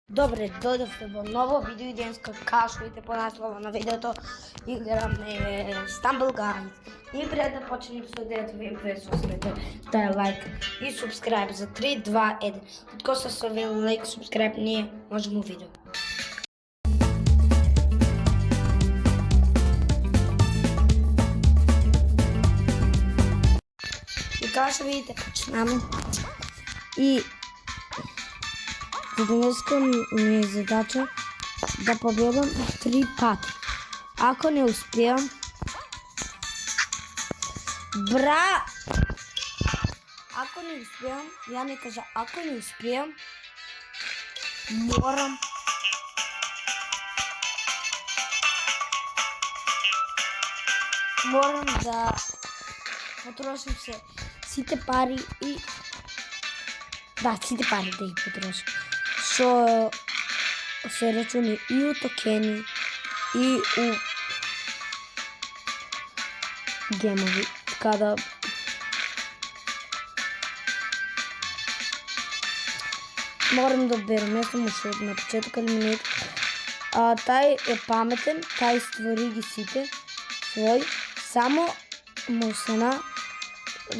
Добре, дојдовте во ново видео и денеска, као што видите по наслова на видеото, играме Stumble Guys. И пред да почнем со идејата, ви пресуствете тај лайк и субскрайб за 3, 2, 1. Кога се сове лайк, субскрайб, ние можеме видео. И као што видите, почнаме. И денеска ми е задача да победам 3 пати. Ако не успеам, ако не успеам, ја не кажа, ако не успеам, морам да потрошим се сите пари и сите пари да ги потрошим. Со се рачуни и у токени и у гемови. Така да морам да берем, јас сум уште на почеток елиминет. Тај е паметен, тај створи ги сите свој, само му сена,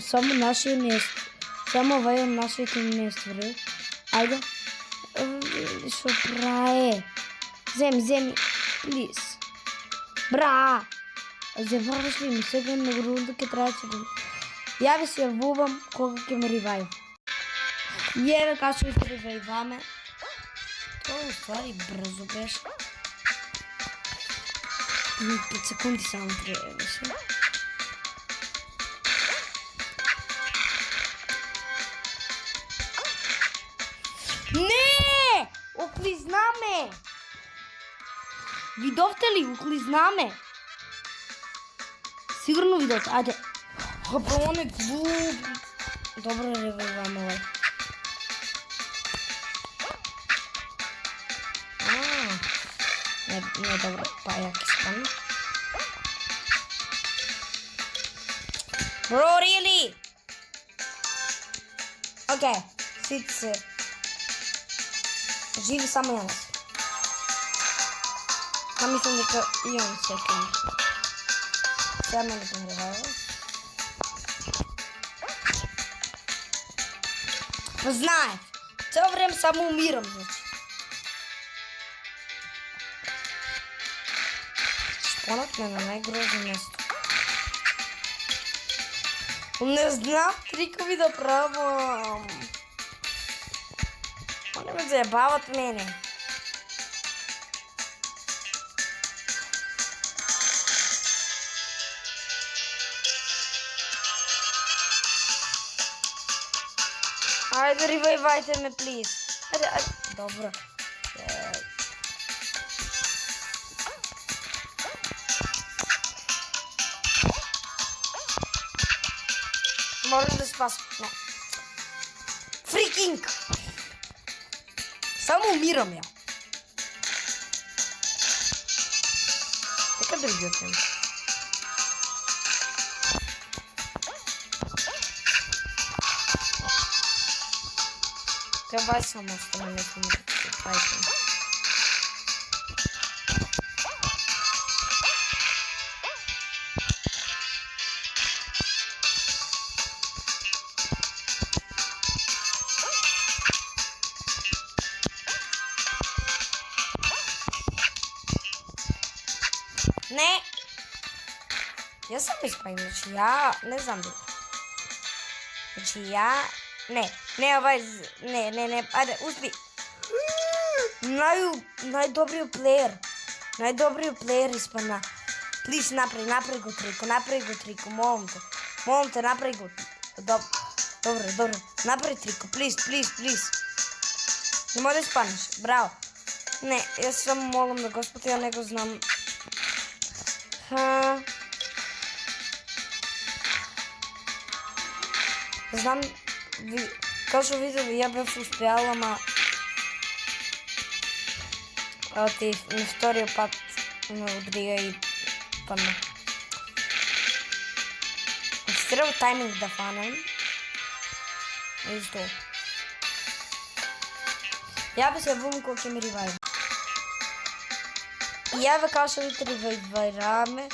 само нашиот не само вај нашиот не створи. Ајде. Што прае? Земи, плиз. Забраваш ли ми сега на рунда ке треба да ја ви се јавувам кога ќе ме ревајв. И еве како што ќе ревајваме. Тоа уствари брзо беше. 5 секунди само требаше. Не! Оклизнаме! Видовте ли? Оклизнаме! Сигурно видовте. Ајде. Хапа, он е глуп. Добро ревајваме овај. Не добро. Пајак испане. Bro, really? Окей. Сите се. Живи само јанас. Мислам дека и он се кем. Сега ме не помревава. Знаев. Цело време само умирам, значи. Шпонат ме на најгрозно место. Не знам трикови да правам. Они ме заебават мене. Ајде, ревајвајте ме, плиз. Ајде. Добро. Морам да спасам. Не. Фрикинг! Само умирам ја. Дека другиот е. Треба само остане некому да се фајтам. Не! Јас сам испајам, значи ја не знам дека. Значи ја... Не, овај... Не, ајде, успи! Најдобриот плеер. Најдобриот плеер испана. Плиз, направи го трико, молам те, направи го. Добро, направи трико, плиз. Не може да испанеш, браво. Не, јас само молам на Господ, ја не го знам. Знам, као што видите, ја бев успеала, ама на вториот пат ме удрига и падна. Треба тайминг да фанем. Исто. Ја би се вум кога ќе ми ревайв. И ја ве као што ви ревайвираме.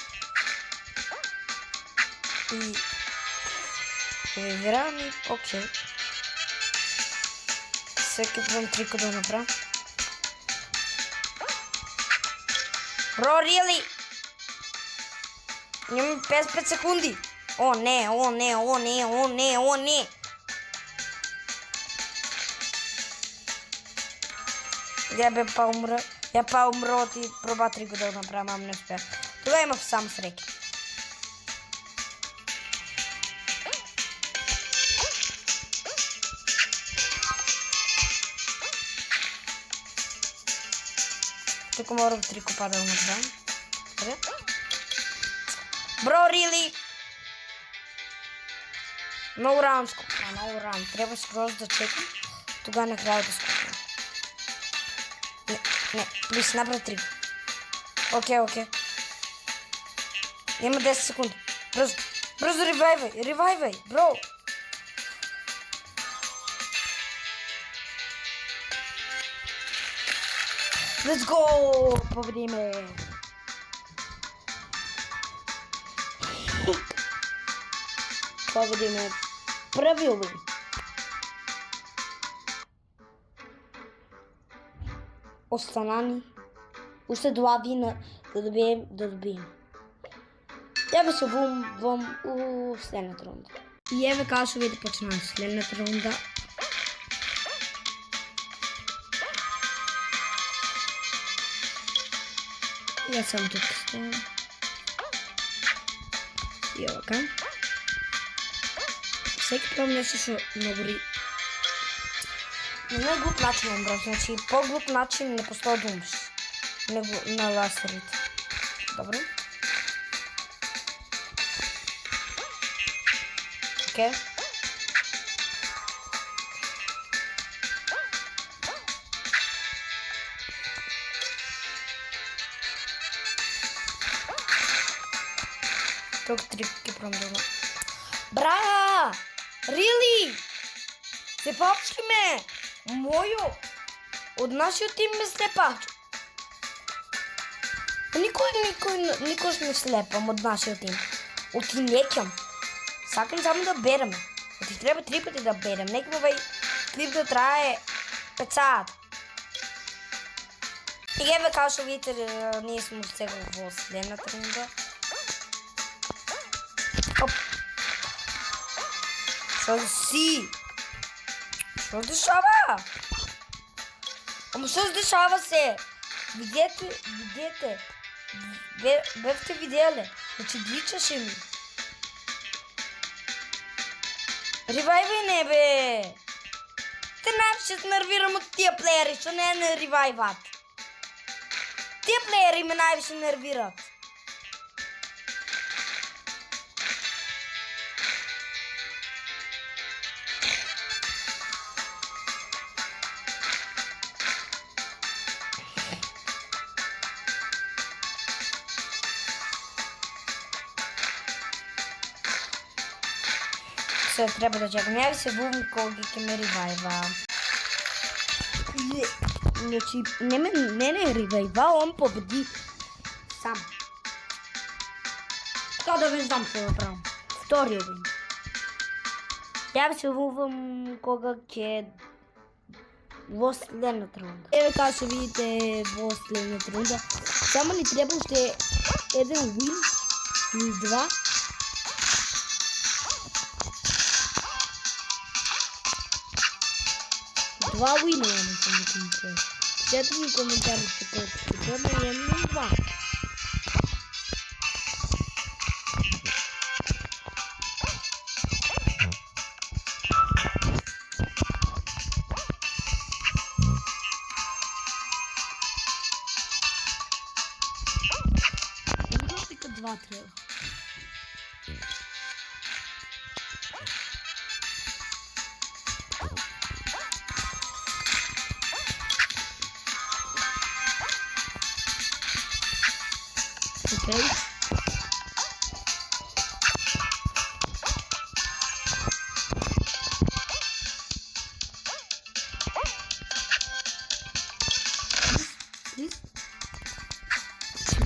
И ревайвираме, окей. Сега ќе вам трико да направам. Bro, really? Имам 55 секунди. О, не. Ја па умро и проба трико да направам, ама не успеа. Тога имав сам среќа. Тука морам трико па да го направам. Bro, really? Много раунд скупна, много раунд. Треба скроз да чекам. Тога на крајот да скупна. Не, плиз, направи трико. Окей. Има 10 секунди. Брзо, ревайвай, бро. Let's go! Победиме! Победиме први убив. Остана ни уште 2 вина да добием. Ја ве се вум у следната рунда. И еве као што видите почнаа следната рунда. Јас сам тук стојам. И овака. Секи правам нешто што многу на глуп начин умрав, значи по-глуп начин не постои да умреш. Него на ласерите. Добро. Окей. Тук трик ќе промдава. Бра! Really? Се папчки ме! Мојо! Од нашиот тим ме слепачи. Никош не слепам од нашиот тим. Оти некам. Сакам само да береме. Оти треба 3 пати да берем. Некам овај клип да трае 5 сати. И еве као што видите, ние сме сега во следната рунда. Оп. Што си? Што се дешава? Ама што се дешава се? Видете. Бевте виделе. Значи гличаше ми. Ревайвај не бе. Те највше се нервирам од тия плеери, што не ревайват. Тия плеери ме највше нервират. Се треба да чекам. Ја се вум кога ќе ме ревайва. Значи, не ревайва, он победи сам. Така да виждам што да правам. Втори убив. Ја се вувам кога ќе во следната рунда. Еве како што видите во следната рунда. Само ни треба уште еден вин или 2. Два вина имаме само коментари. Пишете ми коментарите колко ще трябва, имам 2. Така 2 трябва. Okay.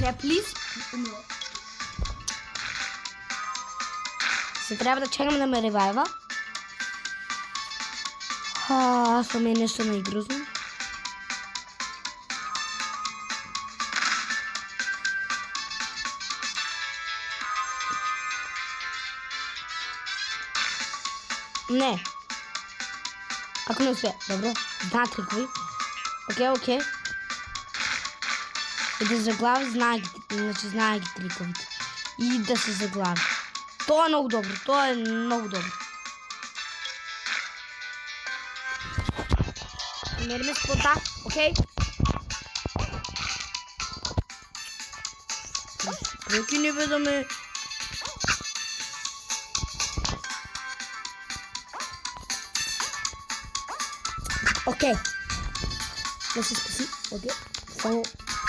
Не, плиз. Се трябва да чекам да ме ревайва. Това ми е нещо най-грозно. Не. Ако не успея. Добро. Знае трикови. Окей. И да заглави, знае ги триковите. И да се заглави. Това е много добро. Намериме спота. Окей. Прекини бе да ме... Окей. Да се спаси. Окей. Само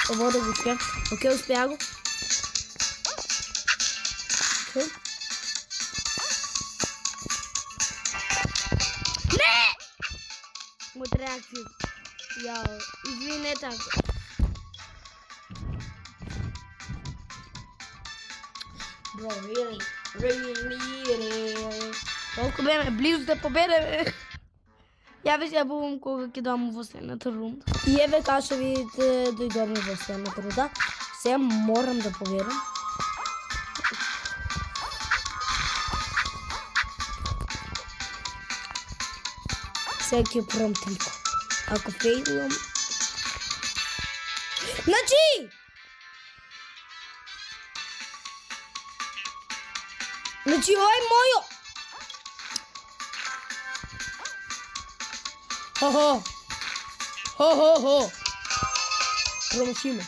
това да го успя. Окей, успя го. Окей. Не! Моята реакция. Яо, извинете ако. Bro, really. Толкова беме близо да победаме. Я ви забувам кога ќе дам во следната рунда. И еве како што видите дојдовме во следната рунда. Сега морам да победам. Сега ќе пробам трико. Ако фейлам... Значи! Ова е мојо! Хо. Промашиме.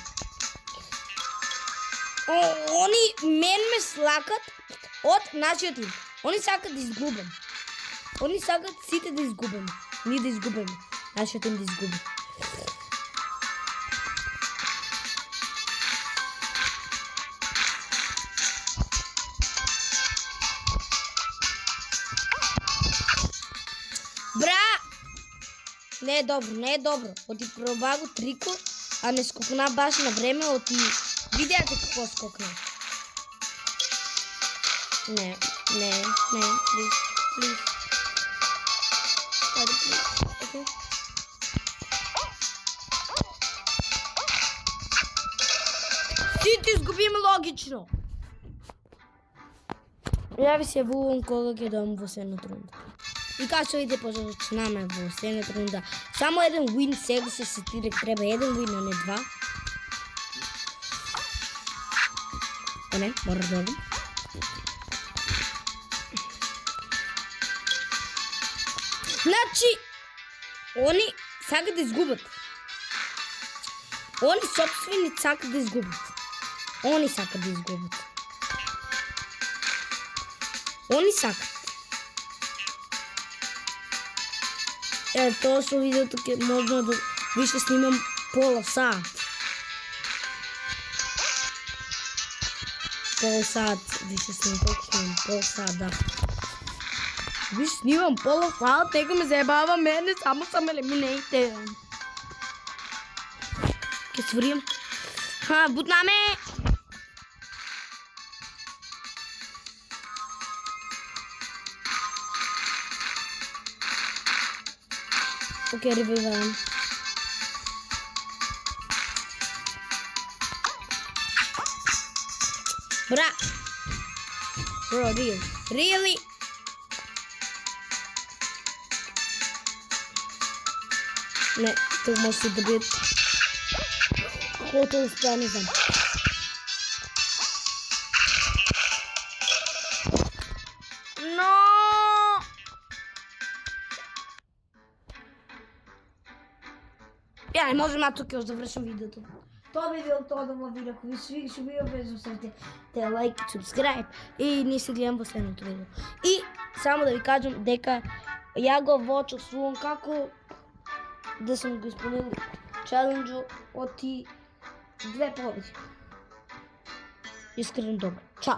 Они мен ме слакат од нашиот тим. Они сакат да изгубам. Они сакат сите да изгубаме. Ние да изгубаме. Нашиот тим да изгуби. Не е добро. Оти проба го трико, а не скокна баш на време, оти видеате какво скокна. Не, please. Хайде, please, окей. Сите изгубим логично. Я ви се вувам кога ќе дам во следната рунда. И како што видите, почнаме во следната рунда. Само еден win сега се сетирек, треба еден win, а не два. Не, мора да дадам. Значи, они сакат да изгубат. Они собствени сакат да изгубат. Они сакат. Тоа што видеото ќе можно да више снимам пола сат. Више снимам, колко снимам? Пол сат, да. Више снимам пола сат, тека ме заебава мене, само сам елиминейте. Ке сврим. Бутнаме! Окей, ревиваем. Бра! Bro, really? Не, тук може да бъде... Каквото успя, не знам. Не можем тук još завършим видеото. Това би било това да във видео. Ако ви ще ви обезоставите лайк, subscribe и ние се гледам в следното видео. И само да ви кажем дека ја го вочувствувам како да съм го изпълнил челенджо от 2 победи. Искрено добро. Чао!